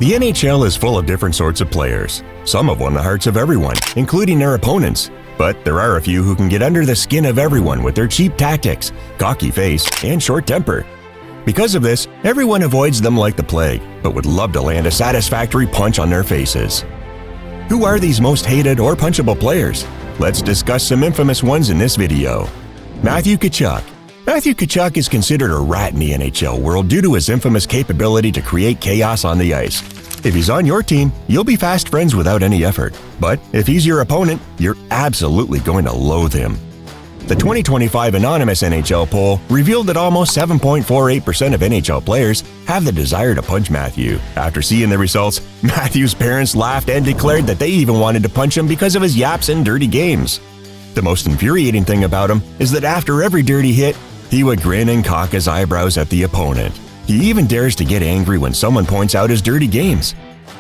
The NHL is full of different sorts of players. Some have won the hearts of everyone, including their opponents. But there are a few who can get under the skin of everyone with their cheap tactics, cocky face, and short temper. Because of this, everyone avoids them like the plague, but would love to land a satisfactory punch on their faces. Who are these most hated or punchable players? Let's discuss some infamous ones in this video. Matthew Kachuk. Matthew Kachuk is considered a rat in the NHL world due to his infamous capability to create chaos on the ice. If he's on your team, you'll be fast friends without any effort. But if he's your opponent, you're absolutely going to loathe him. The 2025 Anonymous NHL poll revealed that almost 7.48% of NHL players have the desire to punch Matthew. After seeing the results, Matthew's parents laughed and declared that they even wanted to punch him because of his yaps and dirty games. The most infuriating thing about him is that after every dirty hit, he would grin and cock his eyebrows at the opponent. He even dares to get angry when someone points out his dirty games.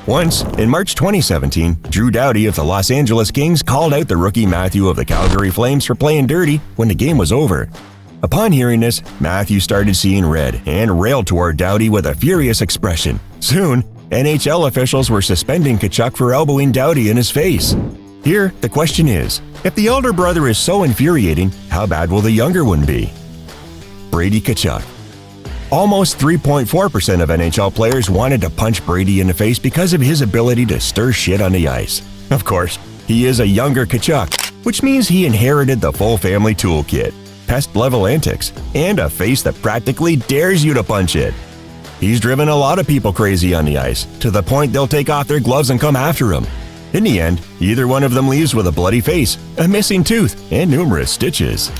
Once, in March 2017, Drew Doughty of the Los Angeles Kings called out the rookie Matthew of the Calgary Flames for playing dirty when the game was over. Upon hearing this, Matthew started seeing red and railed toward Doughty with a furious expression. Soon, NHL officials were suspending Kachuk for elbowing Doughty in his face. Here, the question is, if the elder brother is so infuriating, how bad will the younger one be? Brady Kachuk. Almost 3.4% of NHL players wanted to punch Brady in the face because of his ability to stir shit on the ice. Of course, he is a younger Kachuk, which means he inherited the full family toolkit, pest-level antics, and a face that practically dares you to punch it. He's driven a lot of people crazy on the ice, to the point they'll take off their gloves and come after him. In the end, either one of them leaves with a bloody face, a missing tooth, and numerous stitches.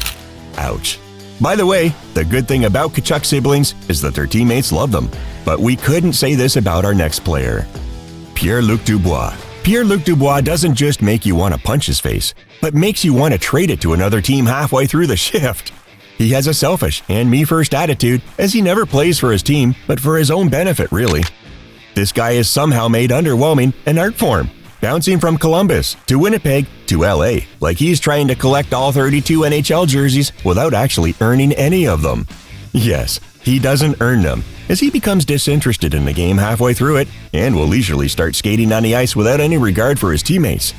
Ouch. By the way, the good thing about Kachuk siblings is that their teammates love them. But we couldn't say this about our next player. Pierre-Luc Dubois. Pierre-Luc Dubois doesn't just make you want to punch his face, but makes you want to trade it to another team halfway through the shift. He has a selfish and me-first attitude, as he never plays for his team, but for his own benefit, really. This guy is somehow made underwhelming an art form, bouncing from Columbus to Winnipeg to LA, like he's trying to collect all 32 NHL jerseys without actually earning any of them. Yes, he doesn't earn them, as he becomes disinterested in the game halfway through it and will leisurely start skating on the ice without any regard for his teammates.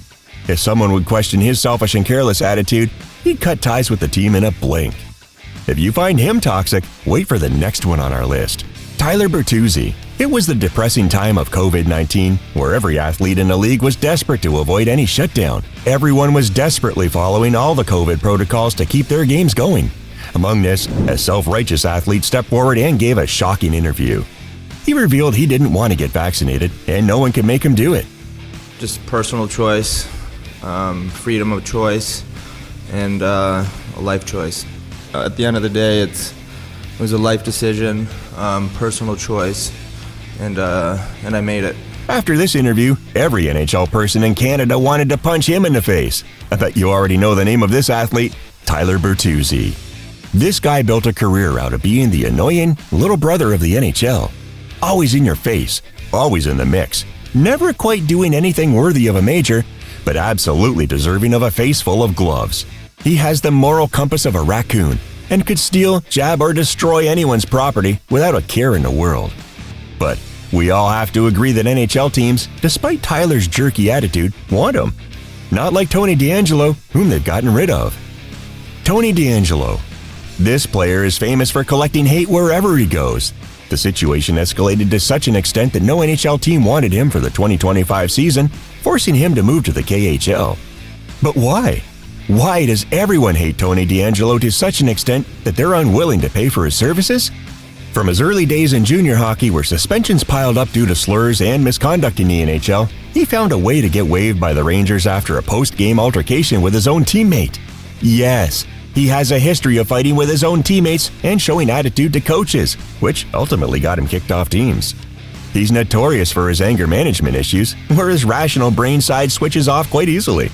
If someone would question his selfish and careless attitude, he'd cut ties with the team in a blink. If you find him toxic, wait for the next one on our list. Tyler Bertuzzi. It was the depressing time of COVID-19, where every athlete in the league was desperate to avoid any shutdown. Everyone was desperately following all the COVID protocols to keep their games going. Among this, a self-righteous athlete stepped forward and gave a shocking interview. He revealed he didn't want to get vaccinated, and no one could make him do it. Just personal choice, freedom of choice, and a life choice. At the end of the day, it was a life decision, personal choice, and I made it. After this interview, every NHL person in Canada wanted to punch him in the face. I bet you already know the name of this athlete, Tyler Bertuzzi. This guy built a career out of being the annoying little brother of the NHL. Always in your face, always in the mix, never quite doing anything worthy of a major, but absolutely deserving of a face full of gloves. He has the moral compass of a raccoon and could steal, jab, or destroy anyone's property without a care in the world. But we all have to agree that NHL teams, despite Tyler's jerky attitude, want him. Not like Tony DeAngelo, whom they've gotten rid of. Tony DeAngelo. This player is famous for collecting hate wherever he goes. The situation escalated to such an extent that no NHL team wanted him for the 2025 season, forcing him to move to the KHL. But why? Why does everyone hate Tony DeAngelo to such an extent that they're unwilling to pay for his services? From his early days in junior hockey, where suspensions piled up due to slurs and misconduct in the NHL, he found a way to get waived by the Rangers after a post-game altercation with his own teammate. Yes, he has a history of fighting with his own teammates and showing attitude to coaches, which ultimately got him kicked off teams. He's notorious for his anger management issues, where his rational brain side switches off quite easily.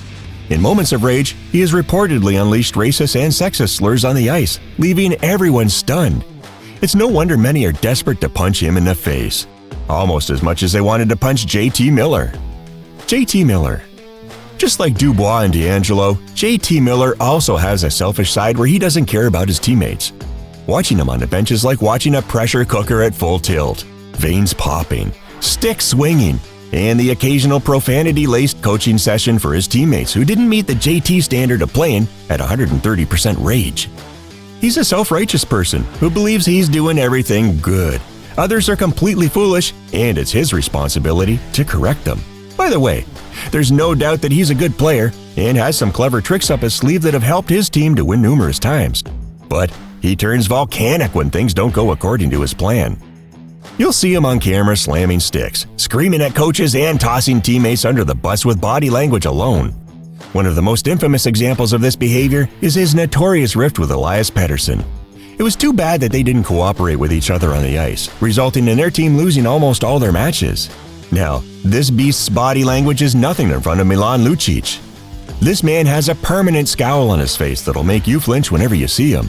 In moments of rage, he has reportedly unleashed racist and sexist slurs on the ice, leaving everyone stunned. It's no wonder many are desperate to punch him in the face, almost as much as they wanted to punch JT Miller. JT Miller. Just like Dubois and DiAngelo, JT Miller also has a selfish side where he doesn't care about his teammates. Watching him on the bench is like watching a pressure cooker at full tilt. Veins popping, stick swinging, and the occasional profanity-laced coaching session for his teammates who didn't meet the JT standard of playing at 130% rage. He's a self-righteous person who believes he's doing everything good. Others are completely foolish, and it's his responsibility to correct them. By the way, there's no doubt that he's a good player and has some clever tricks up his sleeve that have helped his team to win numerous times. But he turns volcanic when things don't go according to his plan. You'll see him on camera slamming sticks, screaming at coaches, and tossing teammates under the bus with body language alone. One of the most infamous examples of this behavior is his notorious rift with Elias Pettersson. It was too bad that they didn't cooperate with each other on the ice, resulting in their team losing almost all their matches. Now, this beast's body language is nothing in front of Milan Lucic. This man has a permanent scowl on his face that'll make you flinch whenever you see him.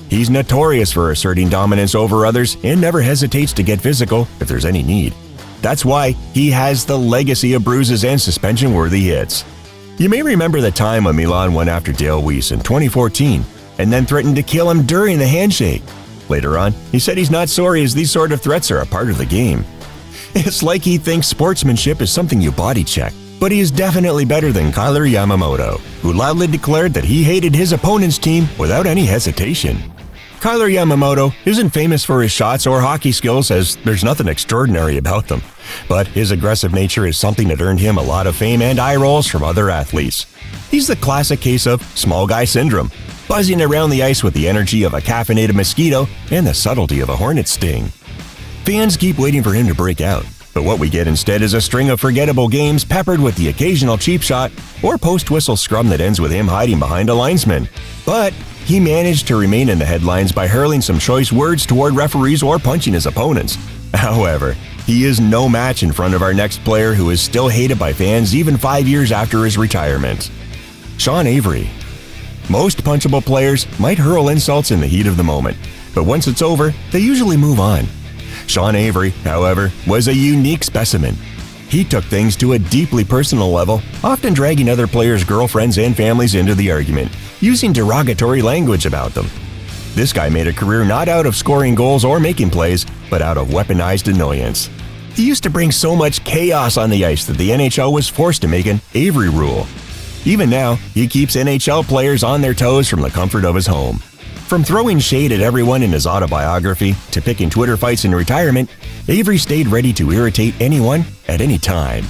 He's notorious for asserting dominance over others and never hesitates to get physical if there's any need. That's why he has the legacy of bruises and suspension-worthy hits. You may remember the time when Milan went after Dale Weiss in 2014 and then threatened to kill him during the handshake. Later on, he said he's not sorry as these sort of threats are a part of the game. It's like he thinks sportsmanship is something you body check, but he is definitely better than Kailer Yamamoto, who loudly declared that he hated his opponent's team without any hesitation. Kailer Yamamoto isn't famous for his shots or hockey skills, as there's nothing extraordinary about them, but his aggressive nature is something that earned him a lot of fame and eye rolls from other athletes. He's the classic case of small guy syndrome, buzzing around the ice with the energy of a caffeinated mosquito and the subtlety of a hornet's sting. Fans keep waiting for him to break out, but what we get instead is a string of forgettable games peppered with the occasional cheap shot or post-whistle scrum that ends with him hiding behind a linesman. But he managed to remain in the headlines by hurling some choice words toward referees or punching his opponents. However, he is no match in front of our next player, who is still hated by fans even 5 years after his retirement. Sean Avery. Most punchable players might hurl insults in the heat of the moment, but once it's over, they usually move on. Sean Avery, however, was a unique specimen. He took things to a deeply personal level, often dragging other players' girlfriends and families into the argument, using derogatory language about them. This guy made a career not out of scoring goals or making plays, but out of weaponized annoyance. He used to bring so much chaos on the ice that the NHL was forced to make an Avery rule. Even now, he keeps NHL players on their toes from the comfort of his home. From throwing shade at everyone in his autobiography to picking Twitter fights in retirement, Avery stayed ready to irritate anyone at any time.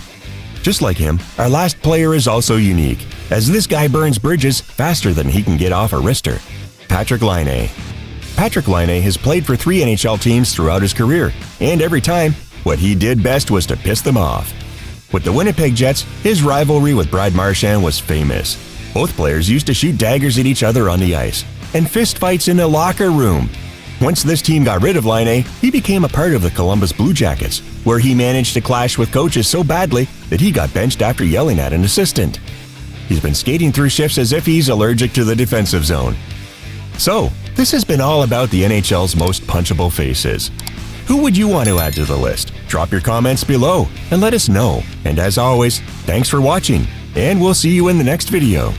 Just like him, our last player is also unique, as this guy burns bridges faster than he can get off a wrister. Patrik Laine. Patrik Laine has played for 3 NHL teams throughout his career, and every time, what he did best was to piss them off. With the Winnipeg Jets, his rivalry with Brad Marchand was famous. Both players used to shoot daggers at each other on the ice, and fistfights in the locker room. Once this team got rid of Linea, he became a part of the Columbus Blue Jackets, where he managed to clash with coaches so badly that he got benched after yelling at an assistant. He's been skating through shifts as if he's allergic to the defensive zone. So, this has been all about the NHL's most punchable faces. Who would you want to add to the list? Drop your comments below and let us know. And as always, thanks for watching, and we'll see you in the next video.